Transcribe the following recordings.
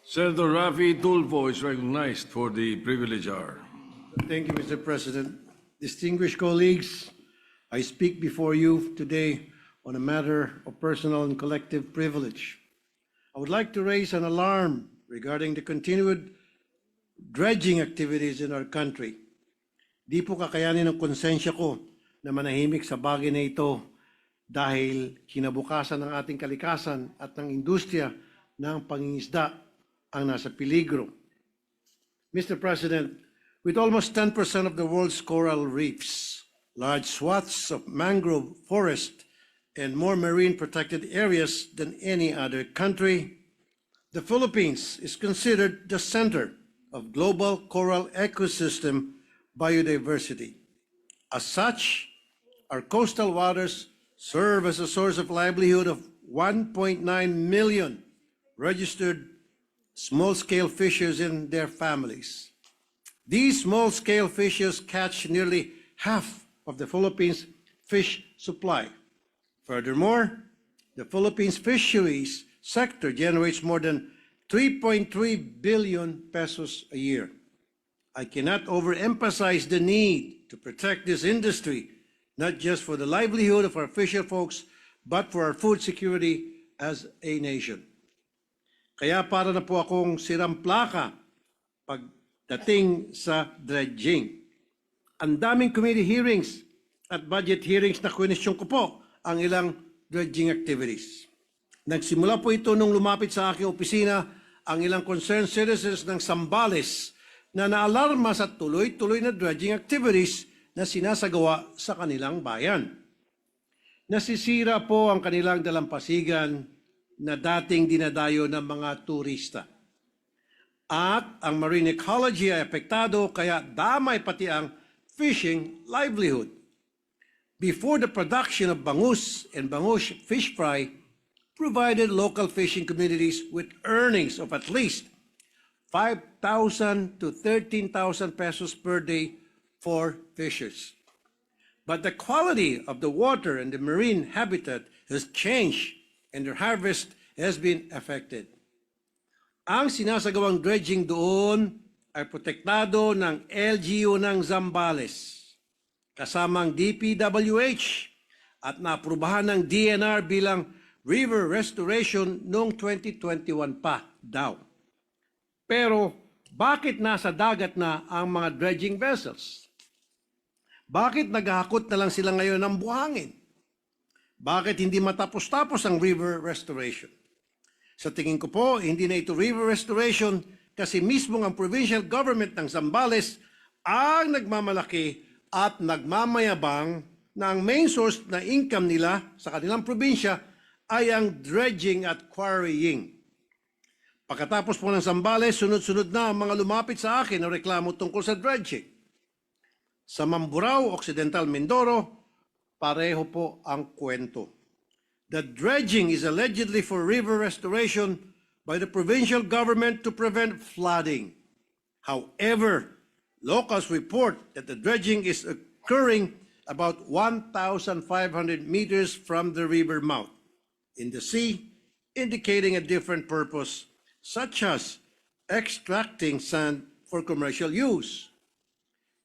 Senator Rafi Tulfo is recognized for the privilege hour. Thank you, Mr. President. Distinguished colleagues, I speak before you today on a matter of personal and collective privilege. I would like to raise an alarm regarding the continued dredging activities in our country. Di po kakayanin ng konsensya ko na manahimik sa bagay na ito dahil kinabukasan ng ating kalikasan at ng industriya ng pangingisda ang nasa peligro. Mr. President, with almost 10% of the world's coral reefs, large swaths of mangrove forest, and more marine protected areas than any other country, the Philippines is considered the center of global coral ecosystem biodiversity. As such, our coastal waters serve as a source of livelihood of 1.9 million registered small-scale fishers and their families. These small-scale fishers catch nearly half of the Philippines' fish supply. Furthermore, the Philippines fisheries sector generates more than 3.3 billion pesos a year. I cannot overemphasize the need to protect this industry, not just for the livelihood of our fisher folks, but for our food security as a nation. Kaya para na po akong sirang plaka pagdating sa dredging. Ang daming committee hearings at budget hearings na kwenisyon ko po ang ilang dredging activities. Nagsimula po ito nung lumapit sa aking opisina ang ilang concerned citizens ng Zambales na naalarma sa tuloy-tuloy na dredging activities na sinasagawa sa kanilang bayan. Nasisira po ang kanilang dalampasigan na dating dinadayo ng mga turista. At ang marine ecology ay apektado kaya damay pati ang fishing livelihood. Before, the production of bangus and bangus fish fry provided local fishing communities with earnings of at least 5,000 to 13,000 pesos per day for fishers. But the quality of the water and the marine habitat has changed and their harvest has been affected. Ang sinasagawang dredging doon ay protektado ng LGU ng Zambales, kasamang DPWH at naaprubahan ng DNR bilang river restoration noong 2021 pa daw. Pero bakit nasa dagat na ang mga dredging vessels? Bakit naghahakot na lang sila ngayon ng buhangin? Bakit hindi matapos-tapos ang river restoration? Sa tingin ko po, hindi na ito river restoration kasi mismo ang provincial government ng Zambales ang nagmamalaki at nagmamayabang na ang main source na income nila sa kanilang probinsya ay ang dredging at quarrying. Pagkatapos po ng Zambales, sunod-sunod na ang mga lumapit sa akin na reklamo tungkol sa dredging. Sa Mamburao, Occidental Mindoro, pareho po ang kwento. The dredging is allegedly for river restoration by the provincial government to prevent flooding. However, locals report that the dredging is occurring about 1,500 meters from the river mouth in the sea, indicating a different purpose, such as extracting sand for commercial use.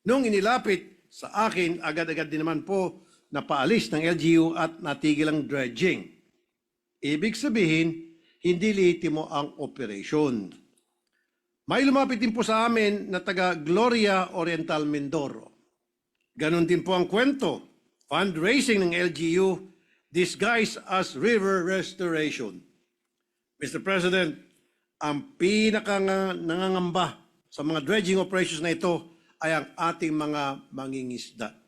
Nung inilapit sa akin, agad-agad din naman po napaalis ng LGU at natigil ang dredging. Ibig sabihin, hindi lehitimo ang operasyon. May lumapit din po sa amin na taga Gloria Oriental Mindoro. Ganon din po ang kwento. Fundraising ng LGU disguised as river restoration. Mr. President, ang nangangamba sa mga dredging operations na ito ay ang ating mga mangingisda.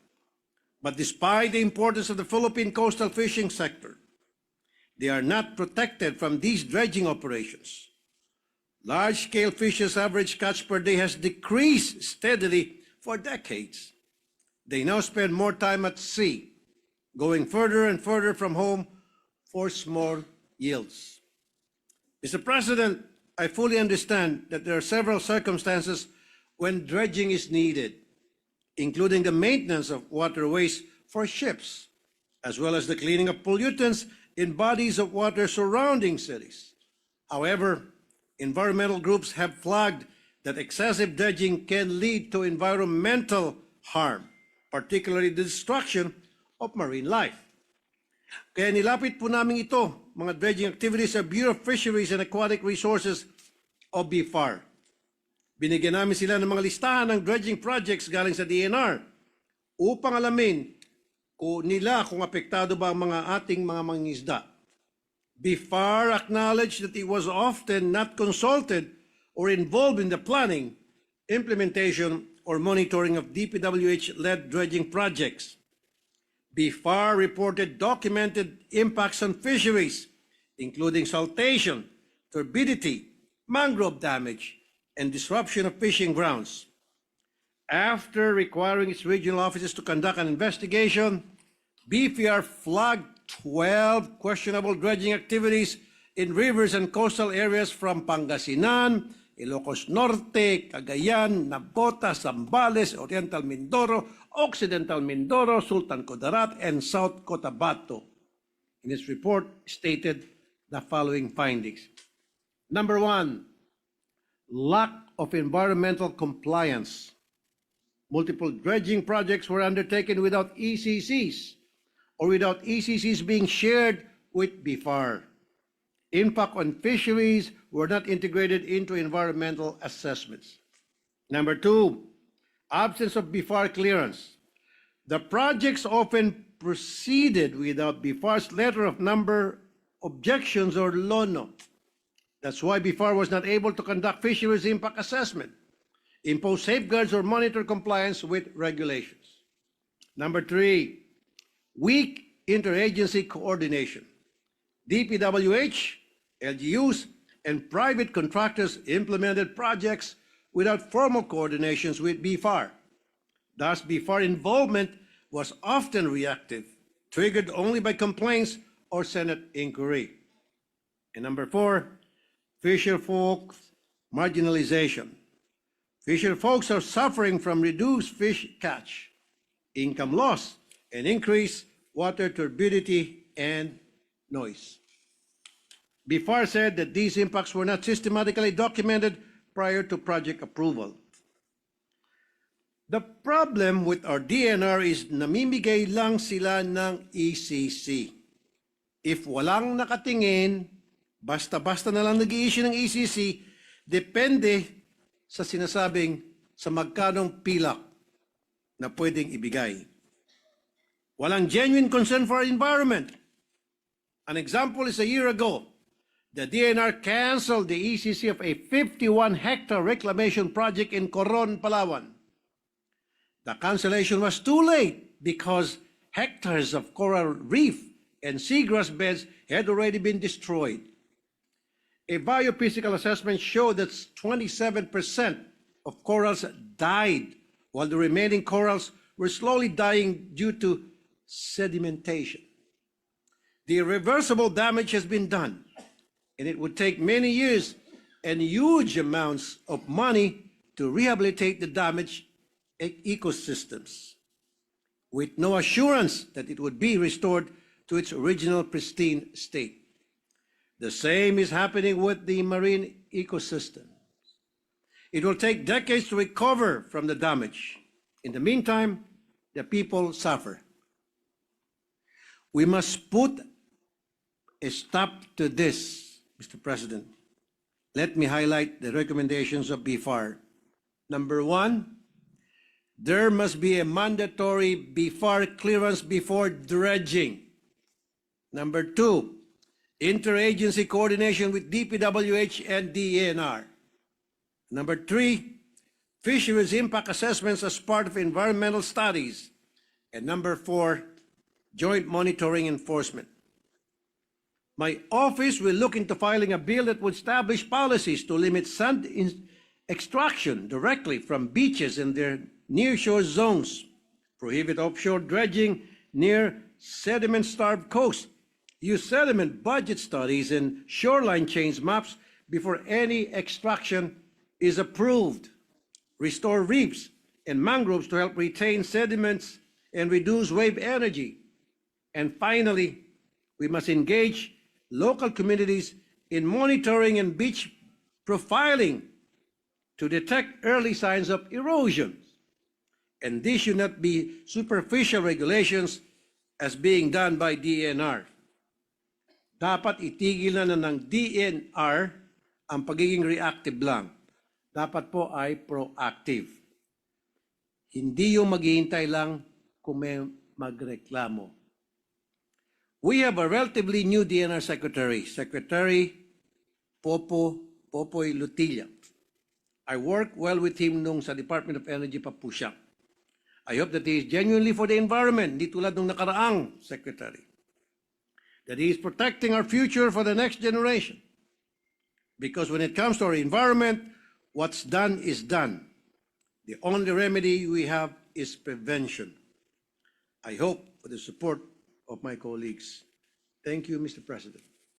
But despite the importance of the Philippine coastal fishing sector, they are not protected from these dredging operations. Large-scale fishers' average catch per day has decreased steadily for decades. They now spend more time at sea, going further and further from home for small yields. Mr. President, I fully understand that there are several circumstances when dredging is needed, including the maintenance of waterways for ships, as well as the cleaning of pollutants in bodies of water surrounding cities. However, environmental groups have flagged that excessive dredging can lead to environmental harm, particularly the destruction of marine life. Kaya nilapit po namin ito, mga dredging activities sa Bureau of Fisheries and Aquatic Resources o BFAR. Binigyan namin sila ng mga listahan ng dredging projects galing sa DNR upang alamin kung apektado ba ang mga ating mga mangingisda. BFAR acknowledged that it was often not consulted or involved in the planning, implementation, or monitoring of DPWH-led dredging projects. BFAR reported documented impacts on fisheries, including saltation, turbidity, mangrove damage, and disruption of fishing grounds. After requiring its regional offices to conduct an investigation, BFAR flagged 12 questionable dredging activities in rivers and coastal areas from Pangasinan, Ilocos Norte, Cagayan, Nabota, Zambales, Oriental Mindoro, Occidental Mindoro, Sultan Kudarat, and South Cotabato. In its report, stated the following findings. Number one, lack of environmental compliance. Multiple dredging projects were undertaken without ECCs or without ECCs being shared with BFAR. Impact on fisheries were not integrated into environmental assessments. Number two, absence of BFAR clearance. The projects often proceeded without BFAR's letter of number objections or LONO. That's why BFAR was not able to conduct fisheries impact assessment, impose safeguards, or monitor compliance with regulations. Number three, weak interagency coordination. DPWH, LGUs, and private contractors implemented projects without formal coordinations with BFAR. Thus, BFAR involvement was often reactive, triggered only by complaints or Senate inquiry. And number four, fisher folks marginalization. Fisher folks are suffering from reduced fish catch, income loss, and increased water turbidity and noise. BFAR said that these impacts were not systematically documented prior to project approval. The problem with our DNR is namimigay lang sila ng ECC. If walang nakatingin, basta-basta na lang nag-i-issue ng ECC, depende sa sinasabing sa magkanong pilak na pwedeng ibigay. Walang genuine concern for our environment. An example is a year ago, the DNR canceled the ECC of a 51-hectare reclamation project in Coron, Palawan. The cancellation was too late because hectares of coral reef and seagrass beds had already been destroyed. A biophysical assessment showed that 27% of corals died, while the remaining corals were slowly dying due to sedimentation. The irreversible damage has been done, and it would take many years and huge amounts of money to rehabilitate the damaged ecosystems, with no assurance that it would be restored to its original pristine state. The same is happening with the marine ecosystem. It will take decades to recover from the damage. In the meantime, the people suffer. We must put a stop to this, Mr. President. Let me highlight the recommendations of BFAR. Number one, there must be a mandatory BFAR clearance before dredging. Number two, interagency coordination with DPWH and DNR. Number three, fisheries impact assessments as part of environmental studies. And number four, joint monitoring enforcement. My office will look into filing a bill that would establish policies to limit sand extraction directly from beaches and their nearshore zones, prohibit offshore dredging near sediment-starved coasts, use sediment budget studies and shoreline change maps before any extraction is approved, restore reefs and mangroves to help retain sediments and reduce wave energy. And finally, we must engage local communities in monitoring and beach profiling to detect early signs of erosion. And this should not be superficial regulations as being done by DNR. Dapat itigil na ng DNR ang pagiging reactive lang. Dapat po ay proactive. Hindi yung maghihintay lang kung may magreklamo. We have a relatively new DNR Secretary, Secretary Popoy Lutilla. I worked well with him nung sa Department of Energy pa po siya. I hope that he is genuinely for the environment, di tulad nung nakaraang secretary. That he is protecting our future for the next generation. Because when it comes to our environment, what's done is done. The only remedy we have is prevention. I hope for the support of my colleagues. Thank you, Mr. President.